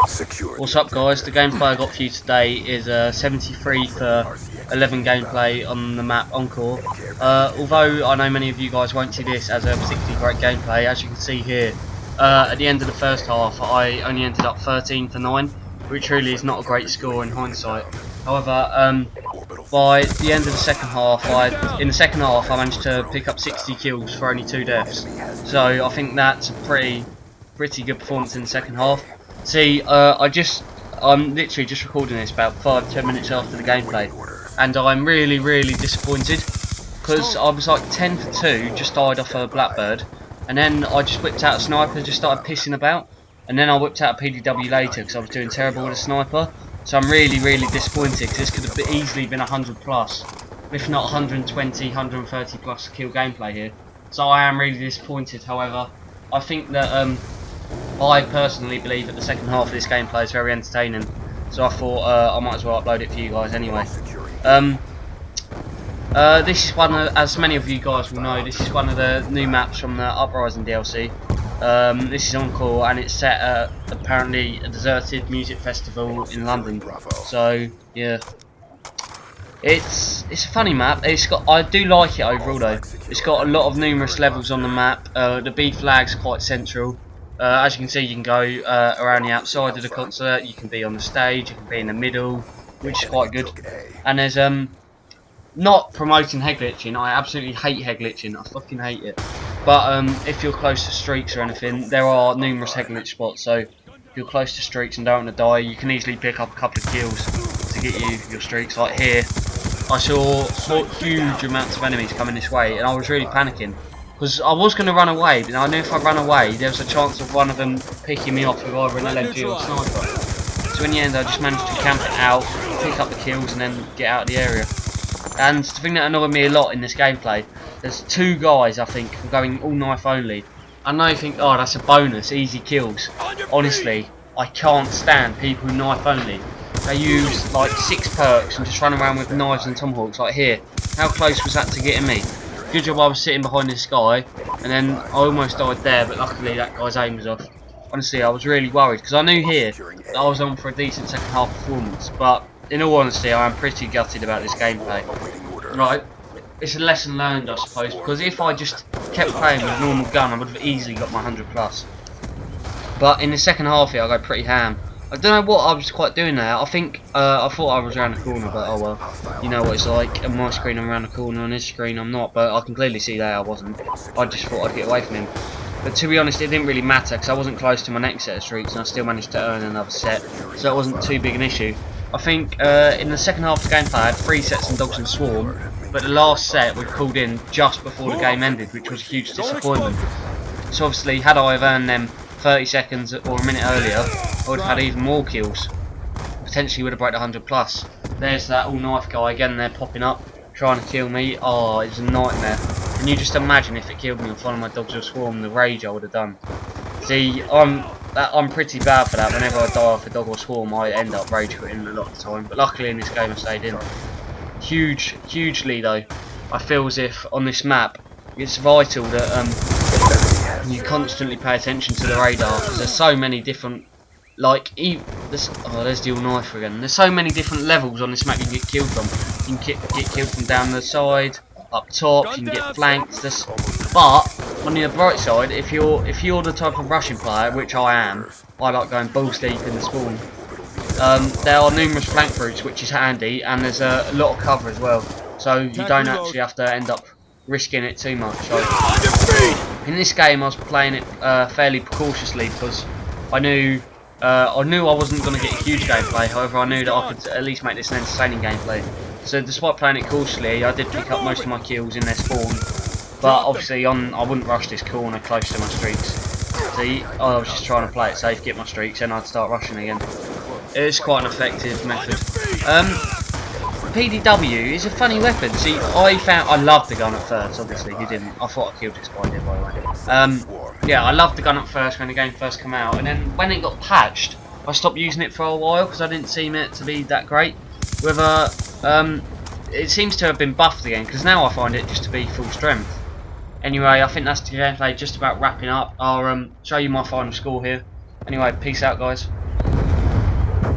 What's up guys, the gameplay I got for you today is 73 for 11 gameplay on the map Encore. Although I know many of you guys won't see this as a particularly great gameplay, as you can see here, at the end of the first half I only ended up 13 for 9, which really is not a great score in hindsight. However, by the end of the second half, I managed to pick up 60 kills for only 2 deaths. So I think that's a pretty good performance in the second half. See, I'm literally just recording this about 5-10 minutes after the gameplay, and I'm really disappointed because I was like 10 for 2, just died off a blackbird, and then I just whipped out a sniper, just started pissing about, and then I whipped out a PDW later because I was doing terrible with a sniper. So I'm really disappointed because this could have easily been 100 plus, if not 120, 130 plus kill gameplay here. So I am really disappointed. However, I think that I personally believe that the second half of this gameplay is very entertaining, so I thought I might as well upload it for you guys anyway. This is one of, as many of you guys will know, this is one of the new maps from the Uprising DLC. This is Encore, and it's set at apparently a deserted music festival in London. So yeah, it's a funny map. I do like it overall though. It's got a lot of numerous levels on the map. The B flag's quite central. As you can see, you can go around the outside of the concert, you can be on the stage, you can be in the middle, which is quite good. And there's not promoting head glitching. I absolutely hate head glitching. I fucking hate it. But if you're close to streaks or anything, there are numerous head glitch spots. So if you're close to streaks and don't want to die, you can easily pick up a couple of kills to get you your streaks. Like here, I saw huge amounts of enemies coming this way, and I was really panicking. Because I was going to run away, but I knew if I ran away, there was a chance of one of them picking me off with either an LMG or a sniper. So in the end, I just managed to camp it out, pick up the kills, and then get out of the area. And the thing that annoyed me a lot in this gameplay, there's 2 guys, I think, going all knife only. I know you think, oh, that's a bonus, easy kills. Honestly, I can't stand people who knife only. They use like 6 perks and just run around with knives and tomahawks like here. How close was that to getting me? Good job I was sitting behind this guy, and then I almost died there, but luckily that guy's aim was off. Honestly, I was really worried, because I knew here that I was on for a decent second half performance, but in all honesty, I am pretty gutted about this gameplay. Right, it's a lesson learned, I suppose, because if I just kept playing with a normal gun, I would have easily got my 100 plus. But in the second half here, I go pretty ham. I don't know what I was quite doing there. I think I thought I was around the corner, but oh well. You know what it's like. On my screen I'm around the corner, on his screen I'm not, but I can clearly see that I wasn't. I just thought I'd get away from him. But to be honest, it didn't really matter because I wasn't close to my next set of streaks, and I still managed to earn another set, so it wasn't too big an issue. I think in the second half of the gameplay I had 3 sets in Dogs and Swarm, but the last set we called in just before the game ended, which was a huge disappointment. So obviously, had I have earned them 30 seconds or a minute earlier, I would have had even more kills. Potentially would have broke the 100 plus. There's that all knife guy again there popping up, trying to kill me. Oh, it's a nightmare. Can you just imagine if it killed me off one of my Dogs of Swarm, the rage I would have done. See, I'm pretty bad for that. Whenever I die off a Dog or Swarm, I end up rage quitting a lot of the time. But luckily in this game I stayed in. Hugely though, I feel as if on this map it's vital that you constantly pay attention to the radar, because there's so many different, like, there's the all knife again. There's so many different levels on this map you can get killed from. You can get killed from down the side, up top, you can get flanked. But on the bright side, if you're the type of rushing player, which I am, I like going balls deep in the spawn. There are numerous flank routes, which is handy, and there's a lot of cover as well, so you don't actually have to end up risking it too much. So in this game I was playing it fairly precautiously, because I knew I wasn't going to get a huge gameplay. However, I knew that I could at least make this an entertaining gameplay. So despite playing it cautiously, I did pick up most of my kills in their spawn, but obviously I wouldn't rush this corner close to my streaks. See, I was just trying to play it safe, get my streaks, and I'd start rushing again. It's quite an effective method. PDW is a funny weapon. See, I loved the gun at first. Obviously, you didn't. I thought I killed this guy, by the way. Yeah, I loved the gun at first when the game first came out, and then when it got patched, I stopped using it for a while because I didn't seem it to be that great. Whether it seems to have been buffed again, because now I find it just to be full strength. Anyway, I think that's the gameplay just about wrapping up. I'll show you my final score here. Anyway, peace out, guys.